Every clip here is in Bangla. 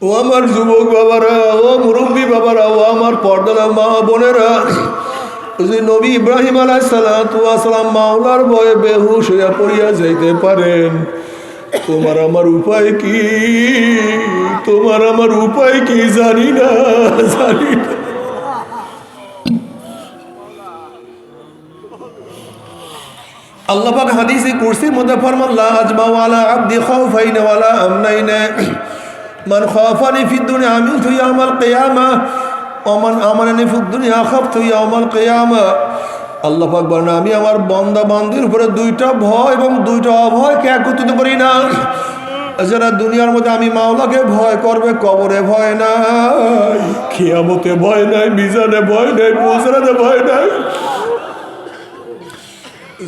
ও আমার যুবক বাবারা, ও মুরব্বী বাবারা, ও আমার পর্দালা মা বোনেরা, নবী ইব্রাহিম আলাইহিস সালাম মাওলার ভয়ে বেহুশ হইয়া পড়িয়া যাইতে পারেন। তোমার আমার উপায় কি? তোমার আমার উপায় কি জানি না, জানি না। আল্লাহ পাক হাদিসে কুরসির মধ্যে ফরমান, লা আজমাউ আলা আবদি খাউফাইন ওয়ালা আমনাইন, মান খাফানি ফিদ দুনিয়া আমিনতু ইয়াউমাল কিয়ামাহ ওয়া মান আমানানি ফিদ দুনিয়া খাফতু ইয়াউমাল কিয়ামাহ। আল্লাহ পাক বলেন, আমি আমার বান্দা বান্দির উপরে দুইটা ভয় এবং দুইটা অভয়কে একত্রিত করি না। যারা দুনিয়ার মধ্যে আমি মাওলাকে ভয় করবে, কবরে ভয় নাই, কিয়ামতে ভয় নাই, মিজানে ভয় নাই, পৌঁছাতে ভয় নাই।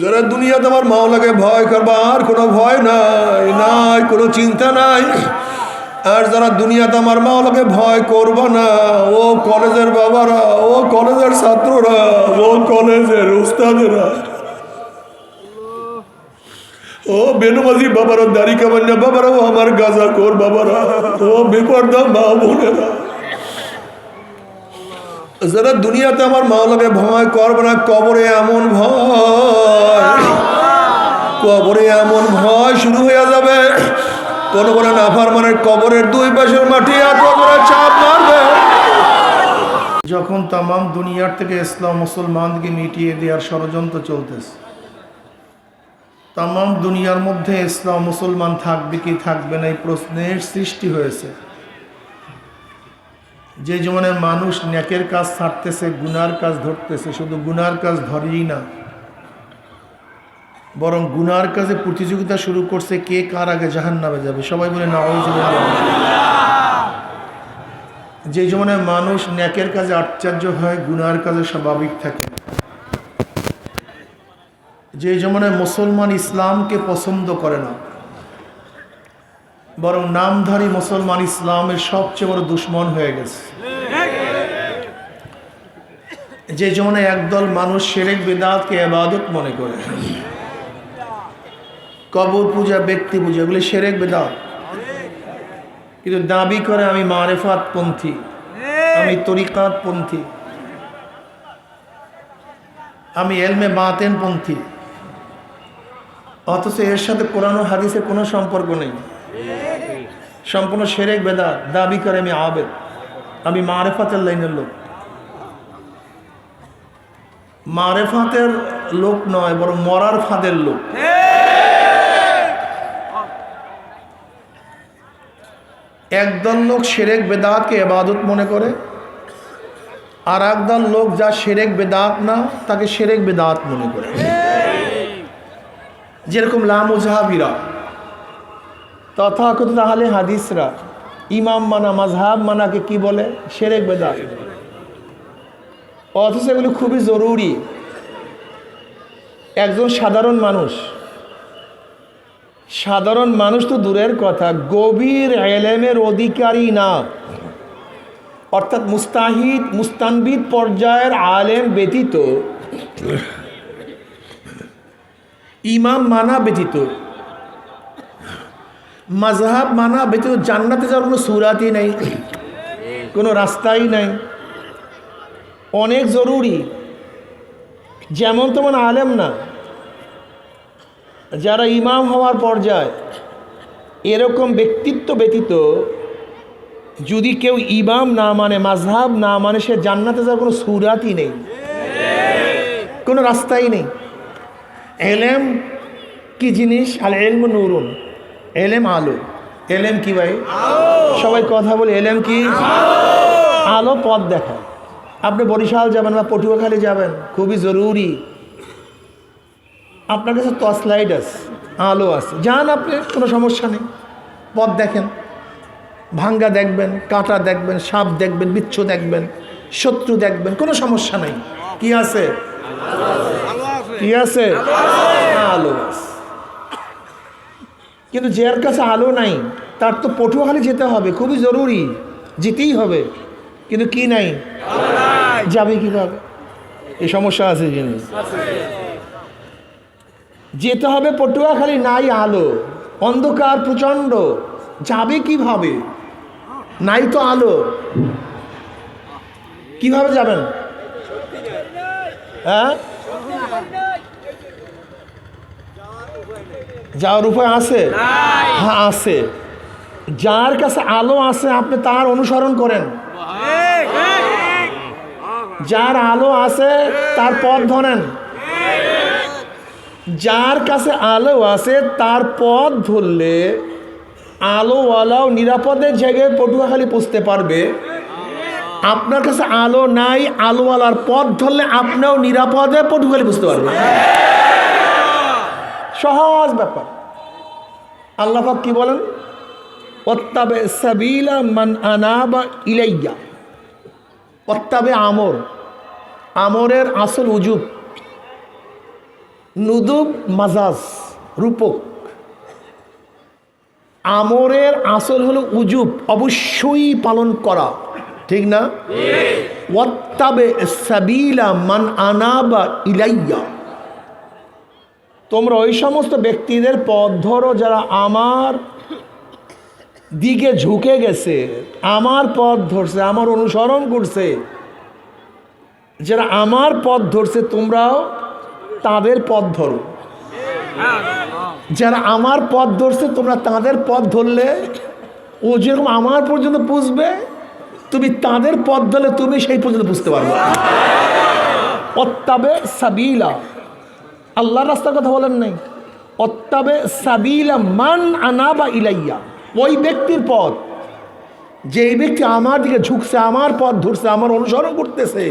যারা দুনিয়াতে আমার মাওলাকে ভয় করবে, আর কোনো ভয় নাই, নাই কোনো চিন্তা নাই। আর যারা দুনিয়াতে আমার মাওলাকে ভয় করবে না, ও কলেজের বাবারা, ও কলেজের ছাত্ররা, ও কলেজের উস্তাদেরা, ও বেনমাজি বাবারা, দাড়ি কামান্না বাবারা, ও আমার গাঁজাখোর বাবারা, ও বেপরদা মা বোনেরা, যারা দুনিয়াতে আমার মাওলাকে ভয় করবে না, কবরে এমন ভয়, কবরে এমন ভয় শুরু হয়ে যাবে, কোন কোন নাফরমানের কবরের দুই পাশের মাটি এত করে চাপ মারবে। যখন তামাম দুনিয়ার থেকে ইসলাম মুসলমানকে মিটিয়ে দেওয়ার ষড়যন্ত্র চলতেছে, তামাম দুনিয়ার মধ্যে ইসলাম মুসলমান থাকবে কি থাকবে না এই প্রশ্নের সৃষ্টি হয়েছে। যে জীবনে মানুষ নেকের কাজ ছাড়তেছে, গুনার কাজ ধরতেছে, শুধু গুনার কাজ ধরেই না, বরং গুনার কাজে প্রতিযোগিতা শুরু করছে, কে কার আগে জাহান্নামে যাবে। সবাই বলে নাউযুবিল্লাহ। যে জীবনে মানুষ নেকের কাজে আশ্চর্য হয়, গুনার কাজে স্বাভাবিক থাকে। যে জীবনে মুসলমান ইসলামকে পছন্দ করে না, বরং নামধারী মুসলমান ইসলামের সবচেয়ে বড় দুশ্মন হয়ে গেছে। যে জীবনে একদল মানুষ শিরক বিদআতকে ইবাদত মনে করে, কবর পূজা, ব্যক্তি পূজা, এগুলি শিরক বিদআত, কিন্তু দাবি করে আমি মারিফাত পন্থী, আমি তরিকাত পন্থী, আমি ইলমে বাতিন পন্থী, অথচ এর সাথে কোরআন ও হাদিসের কোনো সম্পর্ক নেই, সম্পূর্ণ শিরক বিদআত। দাবি করে আমি আবেদ, আমি মারিফাতের লাইনের লোক। মারিফাতের লোক নয়, বরং মরার ফাঁদের লোক। একদল লোক শিরক বিদআতকে ইবাদত মনে করে, আর একদল লোক যা শিরক বিদআত না তাকে শিরক বিদআত মনে করে। যেরকম লামুজাহাবিরা, তথাকথিত আহলে হাদিসরা ইমাম মানা, মাযহাব মানাকে কি বলে? শিরক বিদআত। অথচ এগুলো খুবই জরুরি। একজন সাধারণ মানুষ তো দূরের কথা, গভীর ইলমের অধিকারী না, অর্থাৎ মুস্তাহিদ মুস্তানবিদ পর্যায়ের আলেম ব্যতীত, ইমাম মানা ব্যতীত, মাযহাব মানা ব্যতীত জান্নাতে যাওয়ার কোনো সুরাতই নেই, কোনো রাস্তাই নাই। অনেক জরুরি। যেমন তেমন আলেম না, যারা ইমাম হওয়ার পর্যায়ে, এরকম ব্যক্তিত্ব ব্যতীত যদি কেউ ইমাম না মানে, মাযহাব না মানে, সে জান্নাতে যাওয়ার কোনো সুরাতই নেই, কোনো রাস্তাই নেই। ইলম কি জিনিস? আল ইলমু নূরুন, ইলম আলো। ইলম কি ভাই? সবাই কথা বলে, ইলম কি? আলো, পথ দেখায়। আপনি বরিশাল যাবেন বা পটুয়াখালী যাবেন, খুবই জরুরি, আপনার কাছে টর্চ লাইট আছে, আলো আছে, যান আপনি, কোনো সমস্যা নেই, পথ দেখেন, ভাঙ্গা দেখবেন, কাঁটা দেখবেন, সাপ দেখবেন, বিচ্ছু দেখবেন, শত্রু দেখবেন, কোনো সমস্যা নেই। কি আছে? কি আছে? আলো আছে। কিন্তু যার কাছে আলো নাই, তার তো পটুয়াখালী যেতে হবে, খুবই জরুরি, যেতেই হবে, কিন্তু কি নাই, যাবে কিভাবে? এই সমস্যা আছে জিনিস। যেতে হবে পটুয়াখালী, নাই আলো, অন্ধকার প্রচণ্ড, যাবে কিভাবে? নাই তো আলো, কিভাবে যাবেন? হ্যাঁ, যাওয়ার উপায় আছে? হ্যাঁ আছে। যার কাছে আলো আছে আপনি তার অনুসরণ করেন। যার আলো আছে তার পথ ধরেন। যার কাছে আলো আছে তার পথ ধরলে আলোওয়ালাও নিরাপদে জায়গায় পটুয়াখালী পৌঁছতে পারবে। আপনার কাছে আলো নাই, আলোওয়ালার পথ ধরলে আপনিও নিরাপদে পটুয়াখালী পৌঁছতে পারবেন। সহজ ব্যাপার। আল্লাহ পাক কি বলেন? ওয়াত্তাবে সাবিলা মান আনাবা ইলাইয়া। ওয়াত্তাবে আমর, আমরের আসল উজুব, নুদুব মাজাজ রূপক। আমরের আসল হলো উজুব, অবশ্যই পালন করা, ঠিক না? ওয়াত্তাবে সাবিলা মান আনাবা ইলাইয়া। তোমরা ওই সমস্ত ব্যক্তিদের পথ ধরো যারা আমার দিকে ঝুঁকে গেছে, আমার পথ ধরছে, আমার অনুসরণ করছে। যারা আমার পথ ধরছে তোমরাও তাদের পথ ধরো। যারা আমার পথ ধরছে তোমরা তাদের পথ ধরলে ও যেরকম আমার পর্যন্ত পুষবে, তুমি তাদের পথ ধরলে তুমি সেই পর্যন্ত বুঝতে পারবে। ওয়াত্তাবে সাবিলা, আল্লাহর রাস্তার কথা বলেন নাই। ওয়াত্তাবে সাবিলা মান আনাবা ইলাইয়া, ওই ব্যক্তির পথ, যেই ব্যক্তি আমার দিকে ঝুঁকছে, আমার পথ ধরছে, আমার অনুসরণ করতেছে,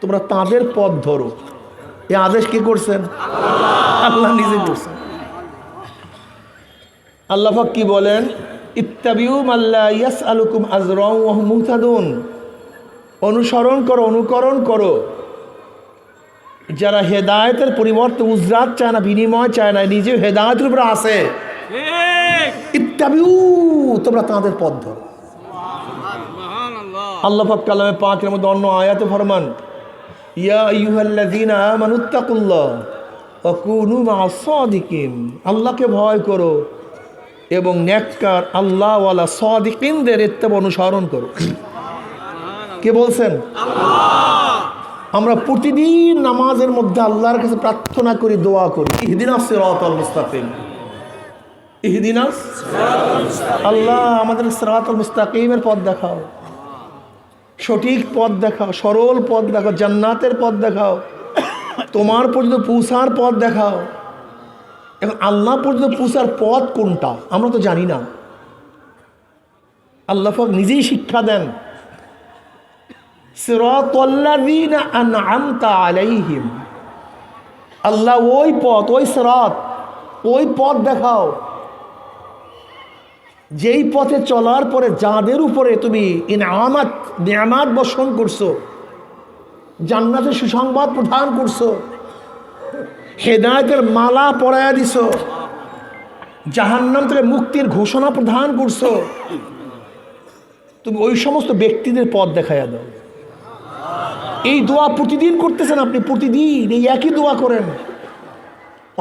তোমরা তাদের পথ ধরো। এই আদেশ কে করছেন? আল্লাহ নিজে করছেন। আল্লাহ পাক কি বলেন? ইত্তাবিউ মাল্লা ইয়াসআলুকুম আজরাও ওয়া হুম মুহতাদুন। অনুসরণ করো, অনুকরণ করো যারা হেদায়েতের পরিবর্তে উজরাত চায় না, বিনিময় চায় না, নিজে হেদায়েতের উপরে আছে। ইত্তাবিউ, তোমরা তাদের পথ ধরো। আল্লাহ পাক কালামে পাকের মধ্যে অন্য আয়াতে ফরমান, ইয়া আইয়ুহাল্লাযীনা আমানুত্তাকুল্লাহ ওয়া কুনু মা'আস সাদিকিন। আল্লাহকে ভয় করো এবং নেককার আল্লাহওয়ালা সাদিকিনদের ইত্তেবা অনুসরণ করো। কে বলছেন? আমরা প্রতিদিন নামাজের মধ্যে আল্লাহর কাছে প্রার্থনা করি, দোয়া করি, ইহদিনাস সিরাতাল মুস্তাকিম, ইহদিনাস। আল্লাহ আমাদের সিরাতাল মুস্তাকিমের পথ দেখাও, সঠিক পথ দেখাও, সরল পথ দেখাও, জান্নাতের পথ দেখাও, তোমার পর্যন্ত পৌঁছার পথ দেখাও। এখন আল্লাহ পর্যন্ত পৌঁছার পথ কোনটা আমরা তো জানি না। আল্লাহ পাক নিজেই শিক্ষা দেন, সিরাতাল্লাযীনা আন'আমতা আলাইহিম। আল্লাহ ওই পথ, ওই সিরাত, ওই পথ দেখাও যেই পথে চলার পরে যাদের উপরে তুমি ইনআমাত, নিয়ামাত বর্ষণ করছো, জান্নাতের সুসংবাদ প্রদান করছো, হেদায়েতের মালা পরায়া দিছো, জাহান্নাম থেকে মুক্তির ঘোষণা প্রদান করছো, তুমি ওই সমস্ত ব্যক্তিদের পথ দেখাইয়া দাও। এই দোয়া প্রতিদিন করতেছেন আপনি, প্রতিদিন এই একই দোয়া করেন,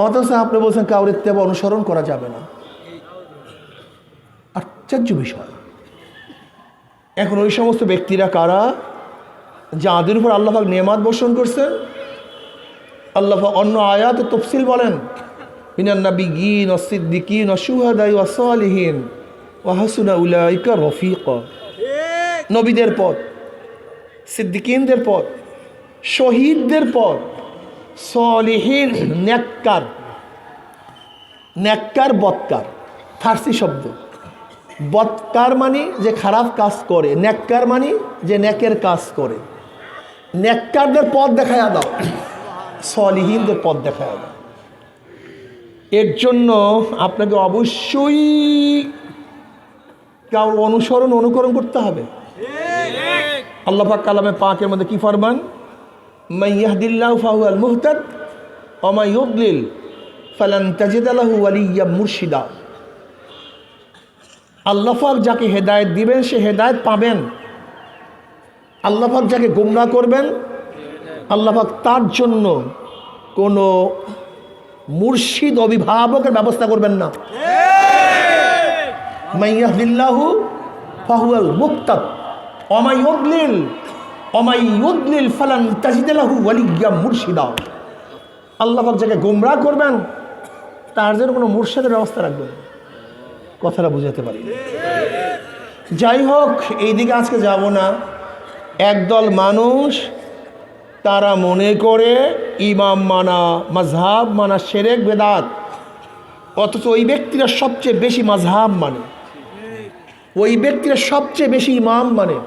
অথচ আপনি বলছেন কাউরে ইত্তেবা অনুসরণ করা যাবে না। আশ্চর্য বিষয়। এখন ওই সমস্ত ব্যক্তিরা কারা? যাদের উপর আল্লাহ পাক নেয়ামত বর্ষণ করছেন। আল্লাহ পাক অন্য আয়াতে তাফসীল বলেন, মিনান নাবিয়্যিন ওয়াস সিদ্দিকিন ওয়াশ শুহাদাই ওয়াস সালিহিন ওয়া হাসুনা উলাইকা রফিকা। নবীদের পথ, সিদ্দিকিনদের পথ, শহীদদের পথ, সালিহিন, নেককার। নেককার বদকার ফার্সি শব্দ। বদকার মানে যে খারাপ কাজ করে, নেককার মানে যে নেকের কাজ করে। নেককারদের পথ দেখায়া দাও, সালিহিনদের পথ দেখায়া দাও। এর জন্য আপনাকে অবশ্যই কারোর অনুসরণ, অনুকরণ করতে হবে। আল্লাহ পাক কালামে পাকের মধ্যে কি ফরমান? মান ইয়াহদিল্লাহু ফাহুয়াল মুহতাদ ওয়া মান ইউদ্লিল ফালান তাজিদা লাহু ওয়ালিয়্যাম মুরশিদা। আল্লাহ পাক যাকে হেদায়েত দিবেন সে হেদায়েত পাবেন। আল্লাহ পাক যাকে গোমরাহ করবেন আল্লাহ পাক তার জন্য কোনো মুর্শিদ, অভিভাবকের ব্যবস্থা করবেন না। মান ইয়াহদিল্লাহু ফাহুয়াল মুক্তাদ অমাই ইউদলিল ফালান তাজিদ লাহু ওয়ালিয়্যাম মুরশিদা। আল্লাহ পাক যাকে গোমরাহ করবেন তার জন্য কোনো মুর্শিদের ব্যবস্থা রাখবেন। কথাটা বুঝাতে পারি। যাই হোক, এই দিকে আজকে যাব না। একদল মানুষ তারা মনে করে ইমাম মানা, মাযহাব মানা শিরক বেদাত, অথচ ওই ব্যক্তিরা সবচেয়ে বেশি মাযহাব মানে, ওই ব্যক্তিরা সবচেয়ে বেশি ইমাম মানে।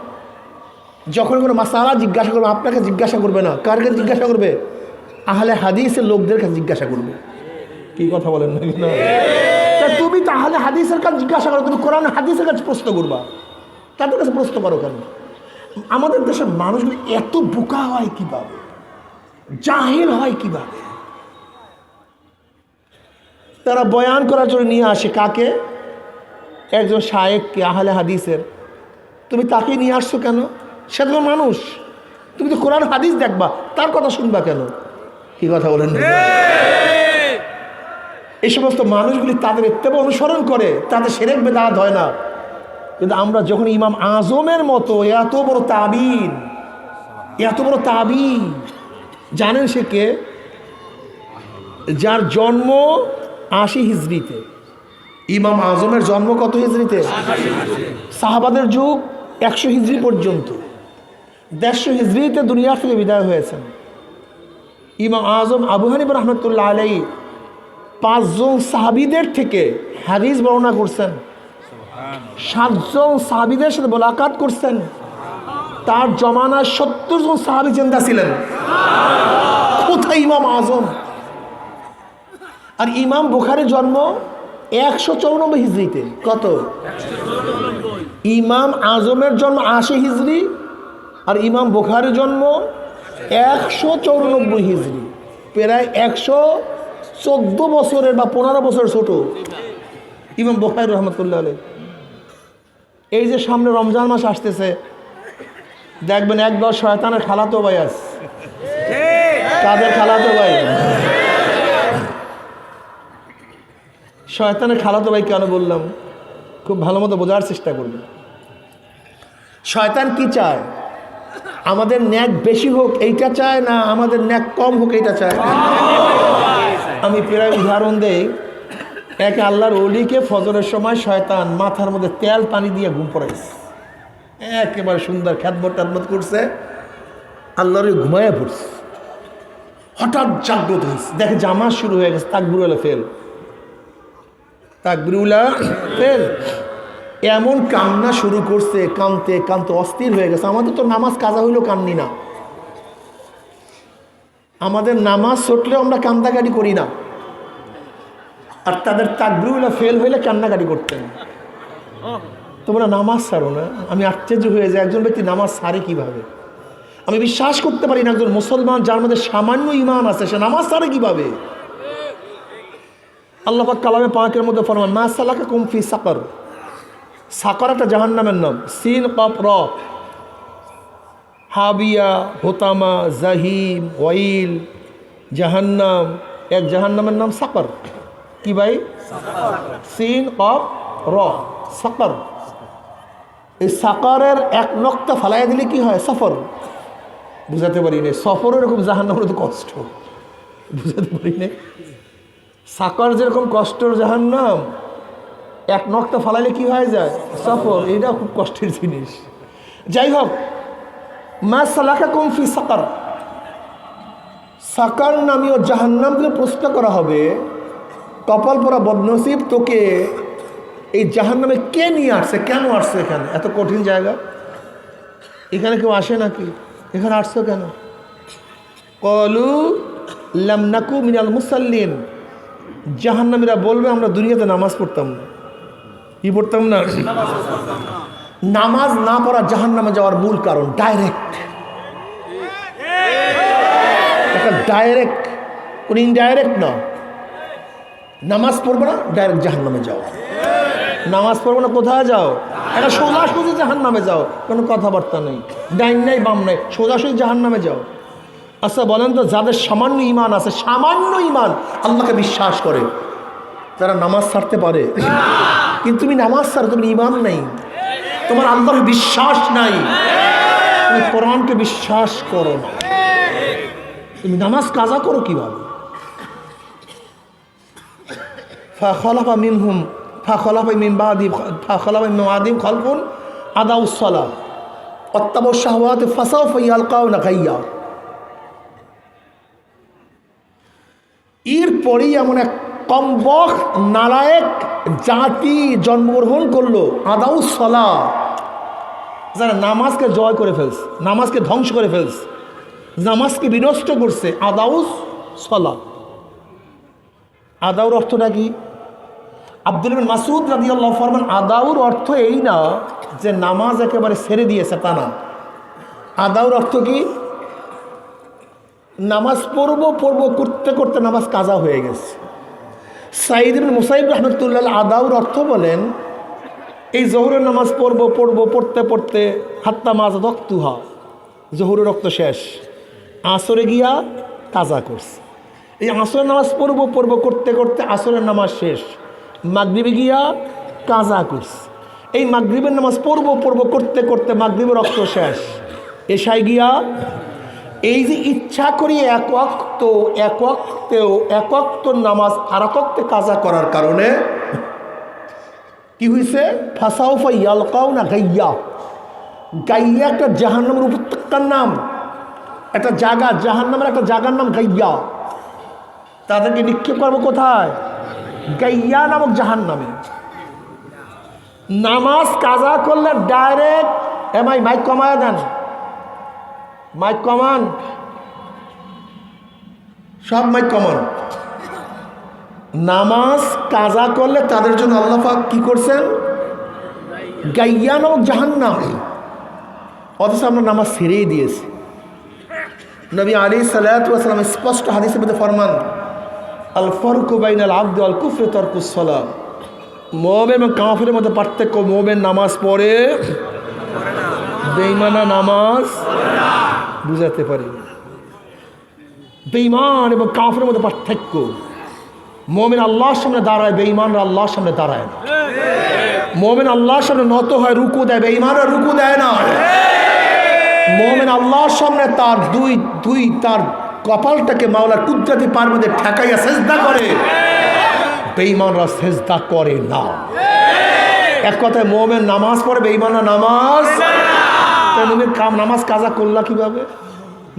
যখন কোনো মাসালা জিজ্ঞাসা করবে আপনাকে জিজ্ঞাসা করবে না, কার কাছে জিজ্ঞাসা করবে? আহলে হাদিসের লোকদের কাছে জিজ্ঞাসা করবে। কি কথা বলেন না? তুমি তাহলে হাদিসের কাছে জিজ্ঞাসা করো, তুমি কোরআন হাদিসের কাছে প্রশ্ন করবা, তাদের কাছে প্রশ্ন করো কেন? আমাদের দেশের মানুষগুলো এত বোকা হয় কিভাবে, জাহিল হয় কিভাবে? তারা বয়ান করার জন্য নিয়ে আসে কাকে? একজন শায়েখকে, আহলে হাদিসের। তুমি তাকে নিয়ে আসছো কেন? সে তো মানুষ, তুমি তো কোরআন হাদিস দেখবা, তার কথা শুনবা কেন? কি কথা বলেন? এই সমস্ত মানুষগুলি তাদের ইত্তেবা অনুসরণ করে, তাদের শিরক বেদাত হয় না। কিন্তু আমরা যখন ইমাম আজমের মতো এত বড় তাবিন, জানেন সে কে? যার জন্ম ৮০ হিজরিতে। ইমাম আজমের জন্ম কত হিজরিতে? সাহাবাদের যুগ ১০০ হিজরি পর্যন্ত। ১৫০ হিজরিতে দুনিয়া থেকে বিদায় হয়েছেন। ইমাম আজম আবু হানিফা রাহমাতুল্লাহ আলাইহি ৫ জন সাহাবীদের থেকে হাদিস বর্ণনা করছেন, ৭ জন সাহাবীদের সাথে মোলাকাত করছেন। তার জমানায় ৭০ জন সাহাবী জিন্দা ছিলেন। কোথায় ইমাম আজম? আর ইমাম বুখারীর জন্ম ১৯৪ হিজরিতে। কত? ইমাম আজমের জন্ম ৮০ হিজরি, আর ইমাম বুখারীর জন্ম ১৯৪ হিজরি। প্রায় ১১৪ বছরের বা ১৫ বছর ছোট ইমাম বুখারী রহমতুল্লাহ আলাইহি। এই যে সামনে রমজান মাস আসতেছে, দেখবেন একদল শয়তানের খালাতো ভাই আছে। কাদের খালাতো ভাই? শয়তানের খালাতো ভাই কেন বললাম? খুব ভালো মতো বোঝার চেষ্টা করবেন। শয়তান কি চায়? আমাদের ন্যাক বেশি হোক এইটা চায়, না আমাদের ন্যাক কম হোক এইটা চায়? আমি প্রায় উদাহরণ দেই। এক আল্লাহর ওলিকে ফজরের সময় শয়তান মাথার মধ্যে তেল পানি দিয়ে ঘুম পড়াইছে। একেবারে সুন্দর খ্যাতমত টাতমত করছে, আল্লাহর ঘুমাইয়া পড়ছে। হঠাৎ জাগ্রত হয়েছে, দেখে জামাজ শুরু হয়ে গেছে। তাকবীরুল্লাহ ফেল। এমন কান্না শুরু করছে, কানতে কানতে অস্থির হয়ে গেছে। আমাদের তো নামাজ কাজা হইলেও কান্নি না, আমাদের নামাজ ছুটলেও আমরা কান্দাকাটি করি না। আর তাদের তাকবীরুল্লাহ ফেল হইলে কান্নাকাটি করতেন। তোমরা নামাজ ছাড়ো না। আমি আশ্চর্য হয়ে যাই, একজন ব্যক্তি নামাজ ছাড়ে কিভাবে? আমি বিশ্বাস করতে পারি না একজন মুসলমান যার মধ্যে সামান্য ঈমান আছে সে নামাজ ছাড়ে কিভাবে? আল্লাহ পাক কালামে পাকের মধ্যে ফরমান, মা সালাকাকুম ফি সাকার। সাকার একটা জাহান্নামের নাম। সিন কফ র, হাবিয়া, হোতামা, জাহিম, ওয়াইল, জাহান্নাম। এক জাহান্নামের নাম সাকার। কি ভাই? সিন কফ র, সাকার। এই সাকারের এক নক্তা ফালাইয়া দিলে কি হয়? সফর। বুঝাতে পারি না। সফর এরকম, জাহান্নামের তো কষ্ট। বুঝাতে পারি না। সাকার যেরকম কষ্টর জাহান্নাম, এক নক্তা ফালাইলে কি হয়ে যায়? সফর। এটা খুব কষ্টের জিনিস। যাই হোক, মা সালাকাকুম ফি সাকার। সাকার নামীয় জাহান্নাম থেকে প্রশ্ন করা হবে, কপাল পরা বদনসিব, তোকে এই জাহান্নামে কে নিয়ে আসছে? কেন আসছে এখানে? এত কঠিন জায়গা, এখানে কেউ আসে নাকি? এখানে আসছো কেন? কলু লাম নাকু মিনাল মুসাল্লিন। জাহান্নামীরা বলবে, আমরা দুনিয়াতে নামাজ পড়তাম না। কি পড়তাম না? নামাজ না পড়া জাহান্নামে যাওয়ার মূল কারণ। ডাইরেক্ট, কোন ইনডাইরেক্ট না। নামাজ পড়বো না, ডাইরেক্ট জাহান্নামে যাও। নামাজ পড়বো না, কোথায় যাও? এটা সোজাসুজি জাহান্নামে যাও, কোনো কথাবার্তা নেই, ডাইন নাই বাম নাই, সোজাসুজি জাহান্নামে যাও। আচ্ছা বলেন তো, যাদের সামান্য ঈমান আছে, সামান্য ঈমান, আল্লাহকে বিশ্বাস করে, তারা নামাজ ছাড়তে পারে? কিন্তু তুমি নামাজ ছাড়ো, তুমি ঈমান নেই। তোমার আল্লাহর বিশ্বাস নাই, তুমি কোরআনকে বিশ্বাস করো না, তুমি নামাজ কাজা করো কিভাবে? ফাখলাফা মিনহুম ফাখলাফা মিন বাদিহিম খালফুন আদাউস সালাহ ওয়াত্তাবাউশ শাহওয়াতি ফাসাউফা ইয়ালকাউনা গাইয়্যা। এরপরেই এমন এক কমবখ নালায়েক জাতি জন্মগ্রহণ করলো, আদাউস সালাহ, যারা নামাজকে জয় করে ফেলছে, নামাজকে ধ্বংস করে ফেলছে, নামাজকে বিনষ্ট করছে। আদাউস সালাহ, আদাউর অর্থটা কি? আব্দুল ইবনে মাসউদ রাদিয়াল্লাহু ফরমান, আদাউর অর্থ এই না যে নামাজ একেবারে ছেড়ে দিয়েছে, তা না। আদাউর অর্থ কি? নামাজ পড়ব করতে করতে নামাজ কাজা হয়ে গেছে। সাঈদ ইবনে মুসাইয়িব রাহমাতুল্লাহ আদাউর অর্থ বলেন, এই জোহরের নামাজ পড়তে পড়তে হাত্তা মাজ রক্তুহা, জোহরের রক্ত শেষ, আসরে গিয়া কাজা করছে। এই আসরের নামাজ পড়ব করতে করতে আসরের নামাজ শেষ, মাগরিবে গিয়া কাজা করছে। এই মাগরিবের নামাজ পড়ব করতে করতে মাগরিবের রক্ত শেষ, এশায় গিয়া, এই যে ইচ্ছা করি এক ওয়াক্ত নামাজ আর এক ওয়াক্তে কাজা করার কারণে কি হয়েছে? ফাসাউফা ইয়ালকাউনা গাইয়্যা। গাইয়্যা একটা জাহান্নামের উপত্যকার নাম, একটা জায়গা, জাহান্নামের একটা জায়গার নাম গাইয়্যা। তাদেরকে নিক্ষেপ করবো কোথায়? গাইয়্যা নামক জাহান্নামে। নামাজ কাজা করলে ডাইরেক্ট, মাইক কমায় দেন, মাইক কমান, সব মাইক কমান। নামাজ কাজা করলে তাদের জন্য আল্লাহ পাক কি করছেন? গাইয়্যা নামক জাহান্নাম। অথচ আমরা নামাজ ছেড়েই দিয়েছি। নবী আলাইহিস সালাতু ওয়াস সালাম স্পষ্ট হাদিসের মধ্যে ফরমান, আল ফারকু বাইনাল আবদি ওয়াল কুফরি তারকুস সালাহ। মুমিন এবং কাফিরের মধ্যে পার্থক্য, মুমিন নামাজ পড়ে, বেঈমানরা নামাজ বুঝাতে পারে। বেঈমান এবং কাফিরের মধ্যে পার্থক্য, মুমিন আল্লাহর সামনে দাঁড়ায়, বেঈমানরা আল্লাহর সামনে দাঁড়ায় না। মুমিন আল্লাহর সামনে নত হয়, রুকু দেয়, বেঈমানরা রুকু দেয় না। মুমিন আল্লাহর সামনে তার তার কপালটাকে মাওলার কুদরতি পায়ের মধ্যে ঠেকাইয়া সেজদা করে, বেঈমানরা সেজদা করে না। এক কথায় মুমিন নামাজ পড়ে, বেঈমানরা নামাজ। তুমি নামাজ কাজা করলা কিভাবে?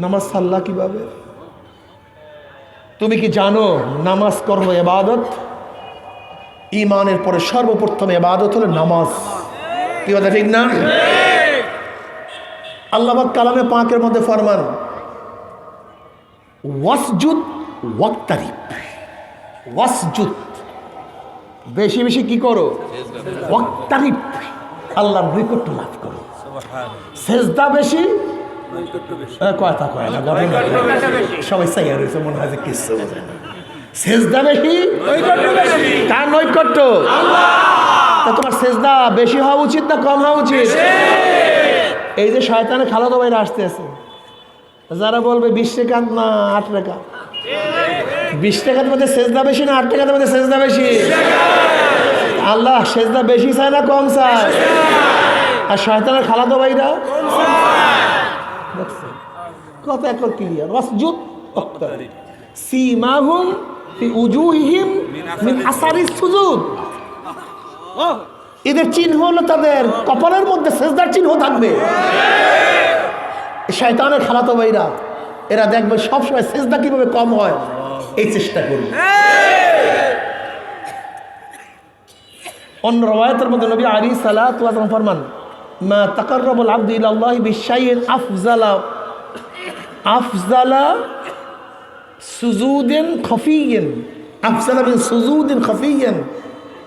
নামাজ সাল্লা কিভাবে? তুমি কি জানো নামাজ করো ইবাদত? ঈমানের পরে সর্বপ্রথম ইবাদত হলো নামাজ। কি কথা ঠিক না? আল্লাহ পাক কালামে পাকের মধ্যে ফরমান, ওয়াসজুদ ওয়াক্তারিব। ওয়াসজুদ, বেশি বেশি কি করো? ওয়াক্তারিব, আল্লাহর নৈকট্য লাভ করো। সেজদা বেশি, কথা কয় না, সবাই চাইয়া রয়েছে, মনে হয় যে কিছু বোঝে না। সেজদা বেশি, কার নৈকট্য? তা তোমার সেজদা বেশি হওয়া উচিত না কম হওয়া উচিত? এই যে শয়তানের খালাতো ভাইরা আসতে আছে, যারা বলবে 20 রাকাত না 8 রাকাত, 20 টাকার মধ্যে সেজদা বেশি না 8 টাকার মধ্যে সেজদা বেশি? আল্লাহ সেজদা বেশি চায় না কম চায়? আর শয়তানের খালাতো ভাইরা কথা একবার ক্লিয়ার। ওয়াসজুদ ওয়াক্তারিব সীমাহুম ফি উজুহিহিম মিন আসারিস সুজুদ। এদের চিহ্ন হলো তাদের কপালের মধ্যে সেজদার চিহ্ন থাকবে। শয়তানের খালাতো ভাইরা এরা দেখবে সবসময় সেজদা কিভাবে কম হয় এই চেষ্টা করবে। অন্য রওয়ায়াতের মধ্যে নবী আলাইহিস সালাতু ওয়াস সালাম ফরমান, মা তাকাররাবাল আবদু ইলাল্লাহি বিশাইইন আফজালা সুজুদিন খাফিয়্যিন, আফজালা মিন সুজুদিন খাফিয়্যিন,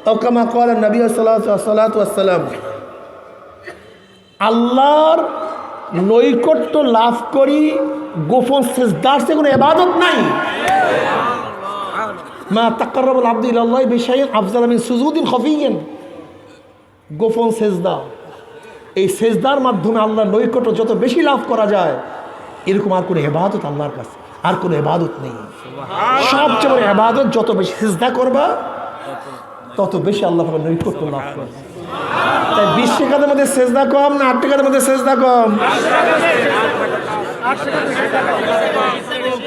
আও কামা ক্বালা নবী সাল্লাল্লাহু আলাইহি ওয়াসাল্লাম। আল্লাহর নৈকট্য লাভ করি গোপন সেজদার চেয়ে কোনো ইবাদত নাই। মা তাকাররাবাল আবদু ইলাল্লাহি বিশাইইন আফজালা মিন সুজুদিন খাফিয়্যিন, গোপন সেজদা। এই সেজদার মাধ্যমে আল্লাহর নৈকট্য যত বেশি লাভ করা যায়, এরকম আর কোনো ইবাদত আল্লাহর কাছে আর কোনো ইবাদত নেই। সবচেয়ে বড় ইবাদত, যত বেশি সেজদা করবা তত বেশি আল্লাহ পাকের নৈকট্য লাভ করবে। তাই 20 টাকার মধ্যে সেজদা কম না 8 টাকার মধ্যে সেজদা কম?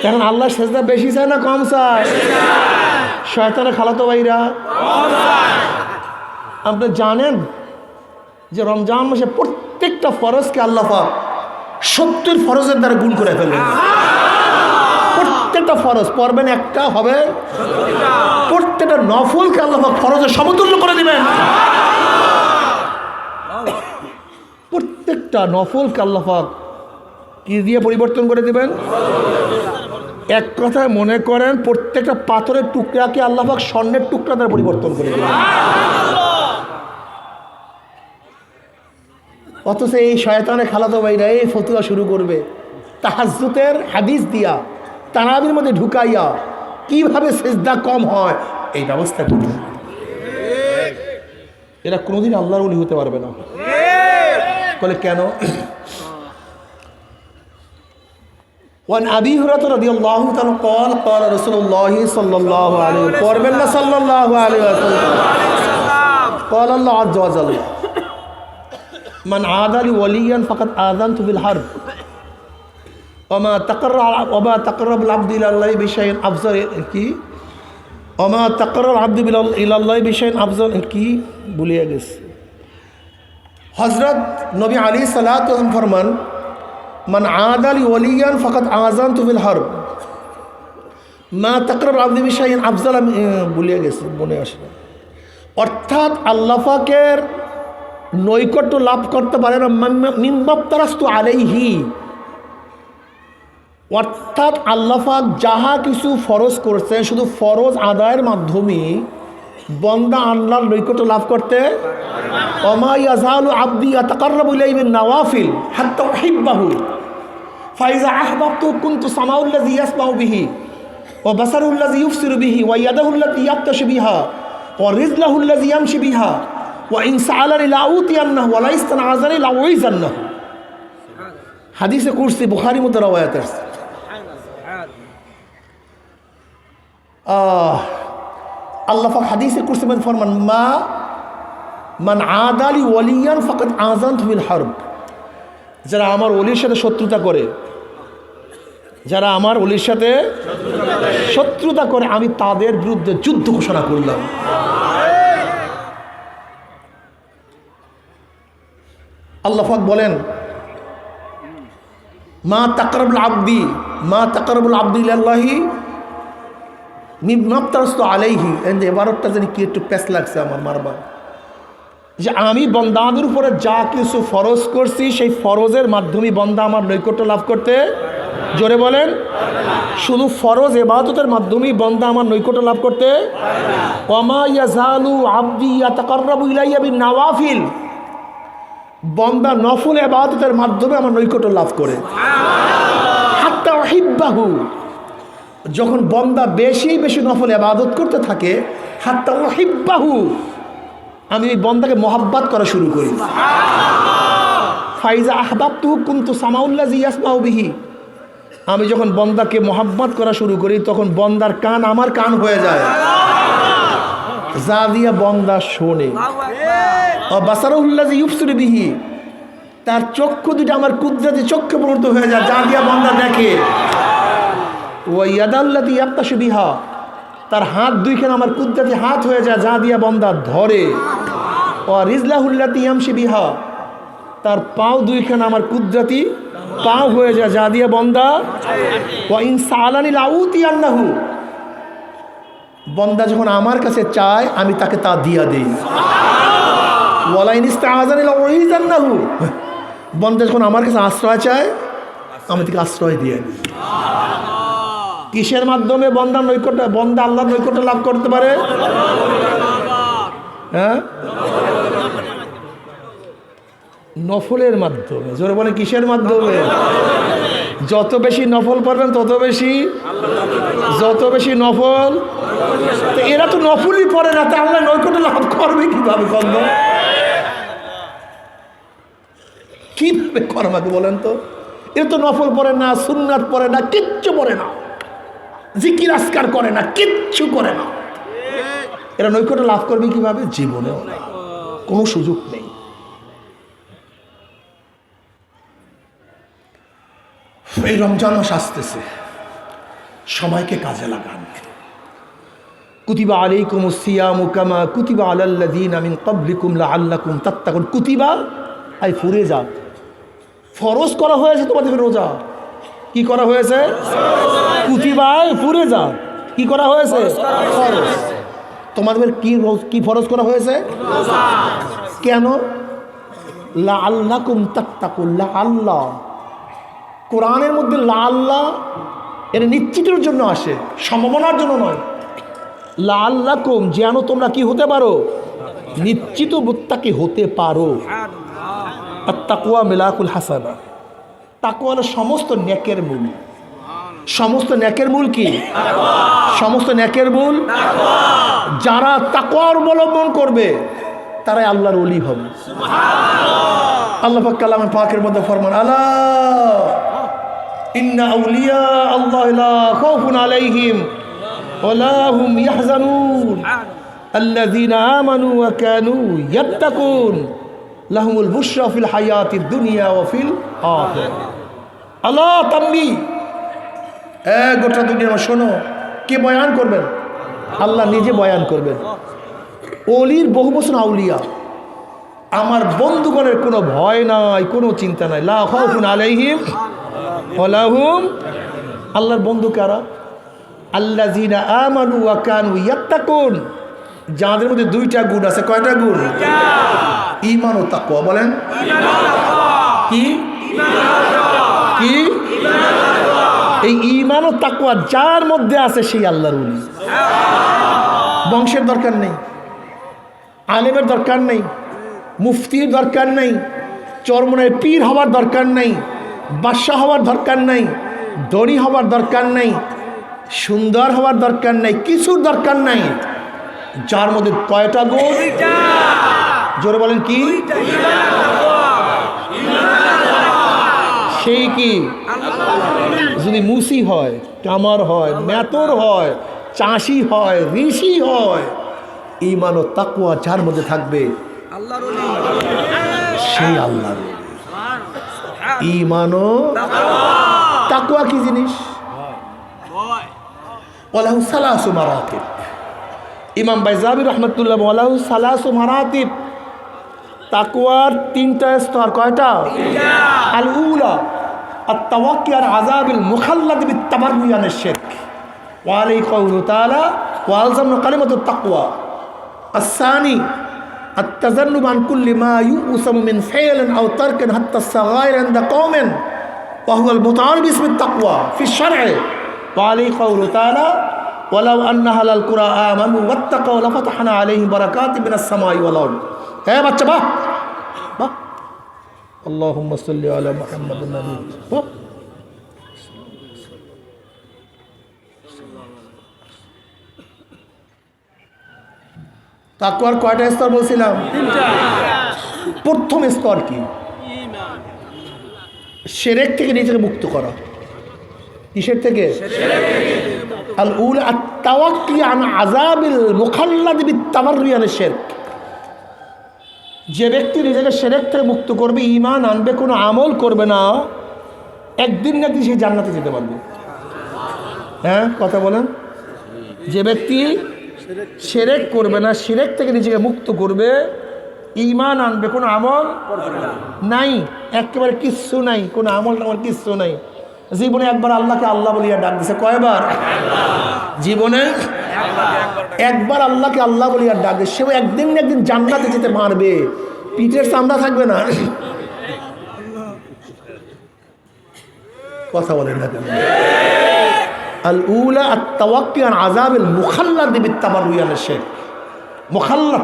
এখন আল্লাহ সেজদা বেশি চায় না কম চায়? শয়তানের খালাতো ভাইরা, আপনি জানেন যে রমজান মাসে প্রত্যেকটা ফরজকে আল্লাহ পাক 70 ফরজের দ্বারা গুণ করে ফেলেন। প্রত্যেকটা ফরজ পড়বেন একটা হবে প্রত্যেকটা নফলকে আল্লাহ পাক ফরজের সমতুল্য করে দিবেন। প্রত্যেকটা নফলকে আল্লাহ পাক কি দিয়ে পরিবর্তন করে দিবেন? এক কথায় মনে করেন প্রত্যেকটা পাথরের টুকরাকে আল্লাহ পাক স্বর্ণের টুকরা দ্বারা পরিবর্তন করে দিবেন। অথচ এই শয়তানের খালাতো ভাইরা এই ফতুয়া শুরু করবে তাহাজ্জুদের হাদিস দিয়া, তারাবির মধ্যে ঢুকাইয়া কিভাবে সেজদা কম হয় এই ব্যবস্থা করবে। এরা কোনোদিন আল্লাহর ওলি হতে পারবে না। বলে কেন? وعن أبي هريرة رضي الله عنه قال قال رسول الله صلى الله عليه وسلم قربنا صلى الله عليه وسلم قال الله عز وجل من عادى لي وليا فقد آذنته بالحرب وما تقرب العبد إلى الله بشيء أفضل কি وما تقرب العبد إلى الله بشيء أفضل কি ভুলিয়ে গেছে। হযরত নবী আলাইহিস সালাতু ওয়াস সালাম ফরমান মান আদালি ওয়ালিয়ান ফাকাদ আযানতু বিল হারব মা তাকরাব আবদি বিশাইইন আফজাল, ভুলিয়ে গেছে মনে আসে না। অর্থাৎ আল্লাহ পাকের নৈকট্য লাভ করতে পারে না মিম্বাবতারাস্তু আলাইহি, অর্থাৎ আল্লাহ পাক যাহা কিছু ফরজ করছেন শুধু ফরজ আদায়ের মাধ্যমে বন্দা আল্লাহর নৈকট্য লাভ করতে ওমা ইয়াজালু আবদি ইয়াতাকাররাবু ইলাইহি বিন নওয়াফিল হাত্তা উহিব্বাহু ফাইজা আহবাবতু কুনতু সামাউল্লাযী ইয়াসমাউ বিহি ওয়া বাসারুল্লাযী ইউবসিরু বিহি ওয়া ইয়াদাহুল্লাতী ইয়াবতাশু বিহা ওয়া রিজলাহুল্লাযী ইয়ামশি বিহা ওয়া ইন সাআলানি লাউতিয়ান্নাহু ওয়া লা ইস্তানআযানি লাউইযান্নাহু। হাদিসে কুরসি বুখারীর মধ্যে রওয়ায়াত আছে। আল্লাহ পাক হাদিসে কুরসি মধ্যে ফরমান মান আদালি ওয়ালিয়ান ফাকাদ আযানতু বিল হারব, যারা আমার ওলির সাথে শত্রুতা করে, যারা আমার ওলির সাথে শত্রুতা করে আমি তাদের বিরুদ্ধে যুদ্ধ ঘোষণা করলাম। আল্লাহ পাক বলেন মা তাকরাবুল আবদি ইলাল্লাহি মিম্মাবতারাস্তু আলাইহি। এবারটা জানি কি একটু প্যাস লাগছে আমার মারবার, যে আমি বন্দাদের উপরে যা কিছু ফরজ করছি সেই ফরজের মাধ্যমে বন্দা আমার নৈকট্য লাভ করতে, জোরে বলেন, শুধু ফরজ ইবাদতের মাধ্যমেই বন্দা আমার নৈকট্য লাভ করতে। ওমা ইয়াজালু আবদি ইয়াতাকাররাবু ইলাইয়া বিন নওয়াফিল, বন্দা নফল ইবাদতের মাধ্যমে আমার নৈকট্য লাভ করে। হাত্তা উহিব্বাহু, যখন বন্দা বেশি বেশি নফল ইবাদত করতে থাকে, হাত্তা উহিব্বাহু, আমি এই বন্দাকে মহাব্বত করা শুরু করি। ফাইজা আহবাবতু কুনতু সামাউল্লাযী ইয়াসমাউ বিহি, আমি যখন বন্দাকে মহাব্বত করা শুরু করি তখন বন্দার কান আমার কান হয়ে যায়, যা দিয়া বন্দা শোনে। বাসারুল্লাযী ইউবসিরু বিহি, তার চক্ষু দুটো আমার কুদরতি চক্ষে পরিণত হয়ে যায়, যা দিয়া বন্দা দেখে। ওয়া ইয়াদাল্লাতী ইয়াবতাশু বিহা, তার হাত দুইখানে আমার কুদরতি হাত হয়ে যায়, যা দিয়া বন্দা ধরে। ওয়া রিজলাহুল্লাতী ইয়ামশি বিহা, তার পাও দুইখানে আমার কুদরতি পাও হয়ে যায়, যা দিয়া বন্দা। ওয়া ইন সাআলানি লাউতিয়ান্নাহু, বন্দা যখন আমার কাছে চায় আমি তাকে তা দিয়া দেই। ওয়ালা ইন ইস্তাআযানি লাউইযান্নাহু, বন্দা যখন আমার কাছে আশ্রয় চায় আমি তাকে আশ্রয় দিয়ে দিই। কিসের মাধ্যমে বন্দা আল্লাহর নৈকট্য লাভ করতে পারে? হ্যাঁ, নফলের মাধ্যমে। জোরে বলে কিসের মাধ্যমে? যত বেশি নফল পড়বেন তত বেশি, যত বেশি নফল। এরা তো নফলই পড়ে না, তা আল্লাহ নৈকট্য লাভ করবে কিভাবে? বন্ধু কিভাবে করবে বলেন তো? এরা তো নফল পড়ে না, সুন্নাত পড়ে না, কিচ্ছু পড়ে না, জিকির আজকার করে না, কিচ্ছু করে না। এরা নৈকট্য লাভ করবে কিভাবে? জীবনেও না। কোনো সুযোগ নেই। এই রমজান মাস আসতেছে, সময়কে কাজে লাগান। কুতিবা আলাইকুমুস সিয়ামু কামা কুতিবা আলাল্লাযীনা মিন ক্বাবলিকুম লাআল্লাকুম তাত্তাকুন। কুতিবা আই ফুরেজা, ফরজ করা হয়েছে তোমাদের রোজা। কি করা হয়েছে? কুতিবায় ফুরেজা, কি করা হয়েছে? ফরজ। তোমাদের কি ফরজ করা হয়েছে? কেন? লাআল্লাকুম তাত্তাকুন। লাআল্লাহ, কোরআনের মধ্যে লাআল্লাহ এটা নিশ্চিতের জন্য আসে, সম্ভাবনার জন্য নয়। লাআল্লাকুম, যেন তোমরা কি হতে পারো? নিশ্চিত মুত্তাকি হতে পারো। আর তাকওয়া মিলাকুল হাসানা, তাকওয়া হলো সমস্ত নেকের মূল। সমস্ত নেকের মূল কি? সমস্ত নেকের মূল। যারা তাকওয়া অবলম্বন করবে তারাই আল্লাহর ওলি হবে। আল্লাহ পাক কালামে পাকের মধ্যে ফরমান, আলা ইন্না আউলিয়া আল্লাহ লা খাউফুন আলাইহিম ওয়া লা হুম ইয়াহজানুন আল্লাযীনা আমানু ওয়া কানু ইয়াত্তাকুন লাহুমুল বুশরা ফিল হায়াতিদ দুনিয়া ওয়া ফিল আখিরাহ। আল্লাহ তাম্বি, গোটা দুনিয়া শোনো। কে বয়ান করবেন? আল্লাহ নিজে বয়ান করবেন। ওলির বহু বছর আউলিয়া, আমার বন্ধুগণের কোনো ভয় নাই, কোনো চিন্তা নাই। লা খাউফুন আলাইহিম ওয়া লা হুম। আল্লাহর বন্ধু কারা? আল্লাযীনা আমানু ওয়া কানু ইয়াত্তাকুন, যাদের মধ্যে দুইটা গুণ আছে। কয়টা গুণ? ঈমান ও তাকওয়া। বলেন কি? কি? এই ঈমান ও তাকওয়া যার মধ্যে আছে সেই আল্লাহর ওলি। বংশের দরকার নেই, আলেমের দরকার নেই, মুফতির দরকার নেই, চরমনের পীর হওয়ার দরকার নেই, বাদশাহ হওয়ার দরকার নেই, ধনী হওয়ার দরকার নেই, সুন্দর হওয়ার দরকার নেই, কিছুর দরকার নাই। যার মধ্যে কয়টা গুণ? জোরে বলেন কি? সেই কি? যদি মুসি হয়, কামার হয়, মেতর হয়, চাষি হয়, ঋষি হয়, ঈমান ও তাকওয়া যার মধ্যে থাকবে সেই আল্লাহর ওলি। ঈমান ও তাকওয়া কি জিনিস? ওয়ালাহু সালাসু মারাতিব। ইমাম বাইজাবি রহমতুল্লাহ ওয়ালাহু সালাসু মারাতিব। তাকওয়ার তিনটা স্তর। কয়টা? আল উলা আত-তাওয়াক্কি আলা আযাবিল মুখাল্লাদ বিত-তাবাররুই আনিশ শিরক ওয়া আলাইহি কাওলুহু তাআলা ওয়া আলজামনা কালিমাতুত তাকওয়া। আস-সানি আত-তাজান্নুব আন কুল্লি মা ইউসামু মিন ফাইলিন আও তারকিন হাত্তা আস-সাগাইর ইনদা কওমিন ওয়া হুয়া আল-মুতাআল্লিব বিত-তাকওয়া ফি আশ-শার'i ওয়া আলাইহি কাওলুহু তাআলা ওয়ালাউ আন্না আহলাল কুরা আমানু ওয়াত্তাকাউ লাফাতাহনা আলাইহিম বারাকাতিম মিনাস সামাই ওয়াল আরদ। হ্যাঁ বাচ্চা, বাহ বাহ। আল্লাহুম্মা সাল্লি আলা মুহাম্মাদিন নবী। তাকওয়ার কয়টা স্তর বলছিলাম? তিনটা। প্রথম স্তর কি? শিরক থেকে নিজেকে মুক্ত করা। কিসের থেকে? আল উলা আত-তাওয়াক্কি আন আযাবিল মুখাল্লাদ বিত-তাবাররুই আনিশ শিরক। যে ব্যক্তি নিজেকে শিরক থেকে মুক্ত করবে, ঈমান আনবে, কোনো আমল করবে না, একদিন না একদিন সে জান্নাতে যেতে পারবে। হ্যাঁ কথা বলেন। যে ব্যক্তি শিরক করবে না, শিরক থেকে নিজেকে মুক্ত করবে, ঈমান আনবে, কোনো আমল নাই, একেবারে কিচ্ছু নাই, কোনো আমল টামল কিচ্ছু নাই। জীবনে একবার আল্লাহকে আল্লাহ বলিয়া ডাক দিছে। কয়বার? জীবনে একবার আল্লাহকে আল্লাহ বলিয়া ডাক দিছে। সে একদিন না একদিন জান্নাতে যেতে পারবে, পিঠের চামড়া থাকবে না। কথা বলেন না কেন? আল উলা আত-তাওয়াক্কি আন আযাবিল মুখাল্লাদ বিত-তাবাররুই আনিশ শিরক। মুখাল্লাদ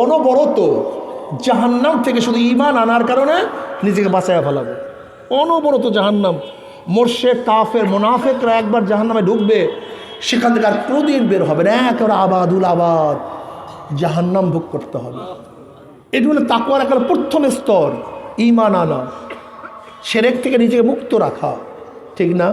অনবরত জাহান্নাম থেকে শুধু ঈমান আনার কারণে নিজেকে বাঁচাইয়া ফেলাবে। অনবরত জাহান্নাম। মুরশিদ, কাফের, মুনাফিকরা একবার জাহান্নামে ঢুকবে, সেখান থেকে আর কোনোদিন বের হবে না, একেবারে আবাদুল আবাদ জাহান্নাম ভোগ করতে হবে। এটি হলো তাকওয়ার একেবারে প্রথম স্তর, ঈমান আনা, শিরক থেকে নিজেকে মুক্ত রাখা। ঠিক না?